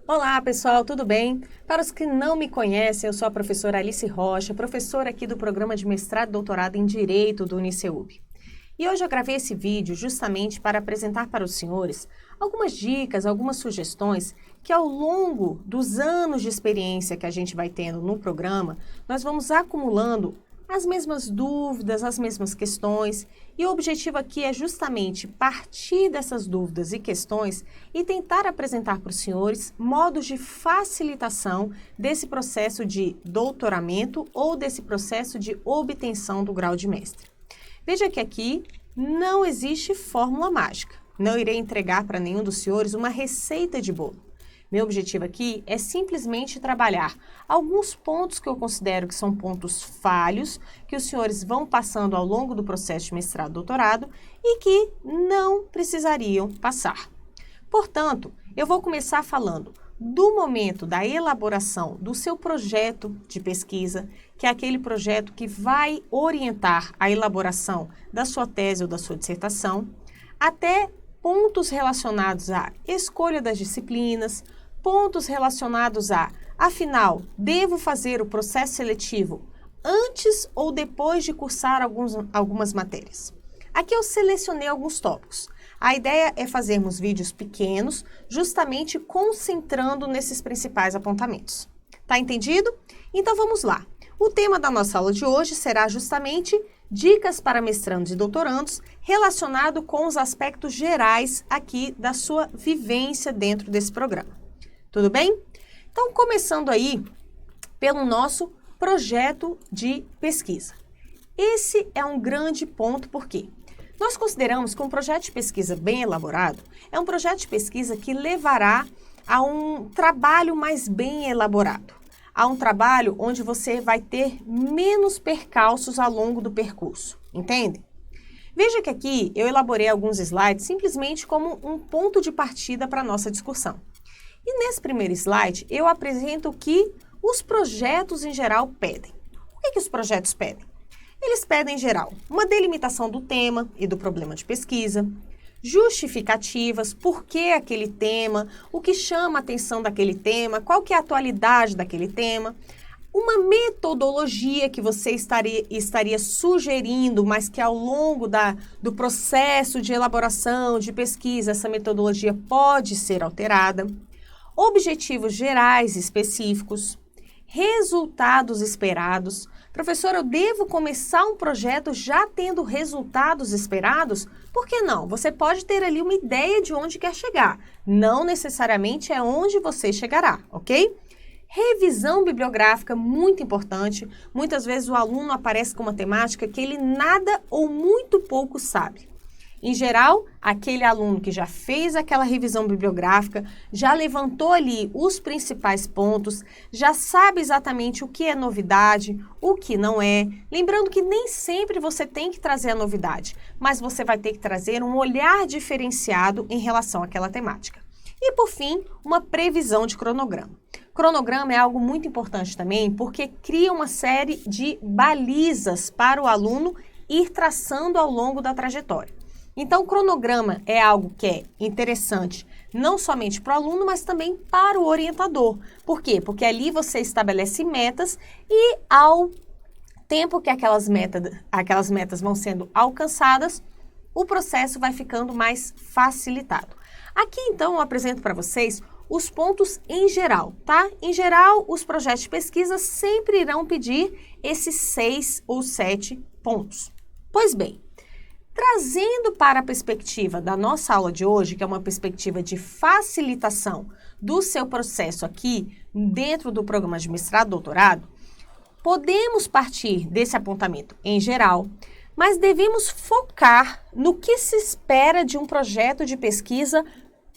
Olá, pessoal, tudo bem? Para os que não me conhecem, eu sou a professora Alice Rocha, professora aqui do programa de mestrado e doutorado em Direito do Uniceub. E hoje eu gravei esse vídeo justamente para apresentar para os senhores algumas dicas, algumas sugestões que ao longo dos anos de experiência que a gente vai tendo no programa, nós vamos acumulando as mesmas dúvidas, as mesmas questões, e o objetivo aqui é justamente partir dessas dúvidas e questões e tentar apresentar para os senhores modos de facilitação desse processo de doutoramento ou desse processo de obtenção do grau de mestre. Veja que aqui não existe fórmula mágica. Não irei entregar para nenhum dos senhores uma receita de bolo. Meu objetivo aqui é simplesmente trabalhar alguns pontos que eu considero que são pontos falhos, que os senhores vão passando ao longo do processo de mestrado e doutorado e que não precisariam passar. Portanto, eu vou começar falando do momento da elaboração do seu projeto de pesquisa, que é aquele projeto que vai orientar a elaboração da sua tese ou da sua dissertação, até pontos relacionados à escolha das disciplinas, pontos relacionados a, afinal, devo fazer o processo seletivo antes ou depois de cursar algumas matérias. Aqui eu selecionei alguns tópicos. A ideia é fazermos vídeos pequenos, justamente concentrando nesses principais apontamentos. Tá entendido? Então vamos lá. O tema da nossa aula de hoje será justamente dicas para mestrandos e doutorandos relacionado com os aspectos gerais aqui da sua vivência dentro desse programa. Tudo bem? Então, começando aí pelo nosso projeto de pesquisa. Esse é um grande ponto, porque nós consideramos que um projeto de pesquisa bem elaborado é um projeto de pesquisa que levará a um trabalho mais bem elaborado, a um trabalho onde você vai ter menos percalços ao longo do percurso, entende? Veja que aqui eu elaborei alguns slides simplesmente como um ponto de partida para a nossa discussão. E nesse primeiro slide eu apresento o que os projetos em geral pedem. O que os projetos pedem? Eles pedem, em geral, uma delimitação do tema e do problema de pesquisa, justificativas, por que aquele tema, o que chama a atenção daquele tema, qual que é a atualidade daquele tema, uma metodologia que você estaria sugerindo, mas que ao longo do processo de elaboração, de pesquisa, essa metodologia pode ser alterada, objetivos gerais específicos, resultados esperados. Professor, eu devo começar um projeto já tendo resultados esperados? Por que não? Você pode ter ali uma ideia de onde quer chegar. Não necessariamente é onde você chegará, ok? Revisão bibliográfica, muito importante. Muitas vezes o aluno aparece com uma temática que ele nada ou muito pouco sabe. Em geral, aquele aluno que já fez aquela revisão bibliográfica, já levantou ali os principais pontos, já sabe exatamente o que é novidade, o que não é. Lembrando que nem sempre você tem que trazer a novidade, mas você vai ter que trazer um olhar diferenciado em relação àquela temática. E, por fim, uma previsão de cronograma. Cronograma é algo muito importante também, porque cria uma série de balizas para o aluno ir traçando ao longo da trajetória. Então, o cronograma é algo que é interessante não somente para o aluno, mas também para o orientador. Por quê? Porque ali você estabelece metas e ao tempo que aquelas metas vão sendo alcançadas, o processo vai ficando mais facilitado. Aqui, então, eu apresento para vocês os pontos em geral, tá? Em geral, os projetos de pesquisa sempre irão pedir esses 6 ou 7 pontos. Pois bem, trazendo para a perspectiva da nossa aula de hoje, que é uma perspectiva de facilitação do seu processo aqui dentro do programa de mestrado e doutorado, podemos partir desse apontamento em geral, mas devemos focar no que se espera de um projeto de pesquisa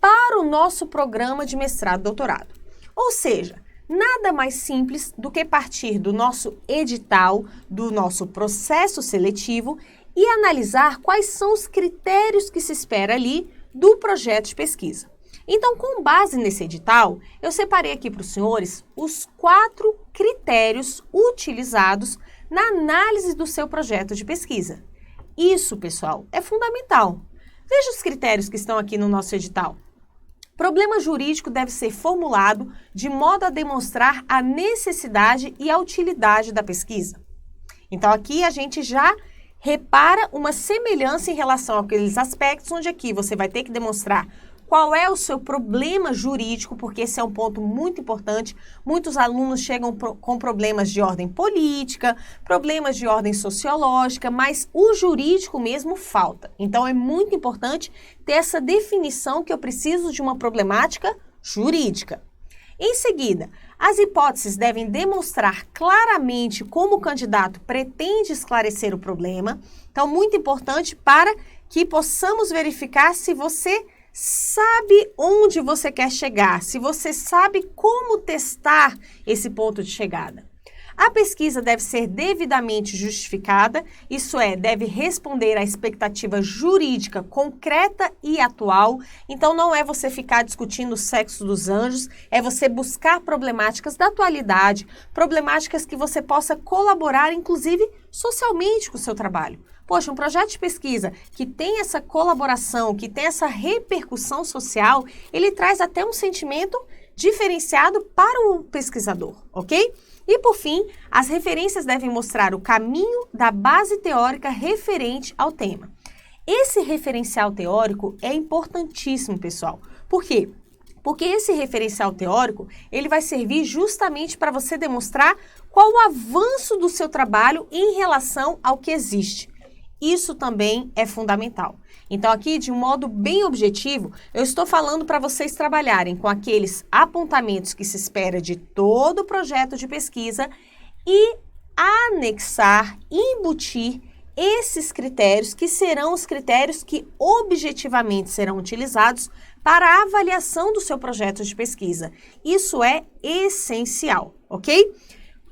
para o nosso programa de mestrado e doutorado. Ou seja, nada mais simples do que partir do nosso edital, do nosso processo seletivo e analisar quais são os critérios que se espera ali do projeto de pesquisa. Então, com base nesse edital, eu separei aqui para os senhores os 4 critérios utilizados na análise do seu projeto de pesquisa. Isso, pessoal, é fundamental. Veja os critérios que estão aqui no nosso edital. Problema jurídico deve ser formulado de modo a demonstrar a necessidade e a utilidade da pesquisa. Então, aqui a gente já repara uma semelhança em relação àqueles aspectos onde aqui você vai ter que demonstrar qual é o seu problema jurídico, porque esse é um ponto muito importante. Muitos alunos chegam com problemas de ordem política, problemas de ordem sociológica, mas o jurídico mesmo falta. Então, é muito importante ter essa definição que eu preciso de uma problemática jurídica. Em seguida, as hipóteses devem demonstrar claramente como o candidato pretende esclarecer o problema. Então, muito importante para que possamos verificar se você sabe onde você quer chegar, se você sabe como testar esse ponto de chegada. A pesquisa deve ser devidamente justificada, isso é, deve responder à expectativa jurídica concreta e atual. Então, não é você ficar discutindo o sexo dos anjos, é você buscar problemáticas da atualidade, problemáticas que você possa colaborar, inclusive, socialmente com o seu trabalho. Poxa, um projeto de pesquisa que tem essa colaboração, que tem essa repercussão social, ele traz até um sentimento diferenciado para o pesquisador, ok? E, por fim, as referências devem mostrar o caminho da base teórica referente ao tema. Esse referencial teórico é importantíssimo, pessoal. Por quê? Porque esse referencial teórico, ele vai servir justamente para você demonstrar qual o avanço do seu trabalho em relação ao que existe. Isso também é fundamental. Então, aqui, de um modo bem objetivo, eu estou falando para vocês trabalharem com aqueles apontamentos que se espera de todo o projeto de pesquisa e anexar, embutir esses critérios que serão os critérios que objetivamente serão utilizados para a avaliação do seu projeto de pesquisa. Isso é essencial, ok?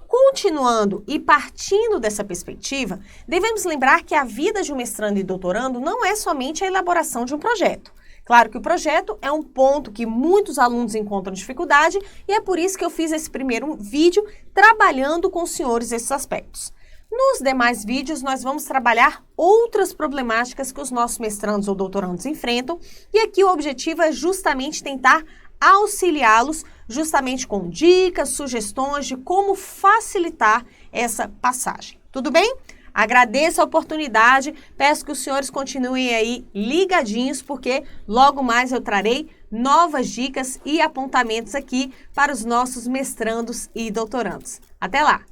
Continuando e partindo dessa perspectiva, devemos lembrar que a vida de um mestrando e doutorando não é somente a elaboração de um projeto. Claro que o projeto é um ponto que muitos alunos encontram dificuldade e é por isso que eu fiz esse primeiro vídeo trabalhando com os senhores esses aspectos. Nos demais vídeos, nós vamos trabalhar outras problemáticas que os nossos mestrandos ou doutorandos enfrentam e aqui o objetivo é justamente tentar auxiliá-los justamente com dicas, sugestões de como facilitar essa passagem. Tudo bem? Agradeço a oportunidade, peço que os senhores continuem aí ligadinhos, porque logo mais eu trarei novas dicas e apontamentos aqui para os nossos mestrandos e doutorandos. Até lá!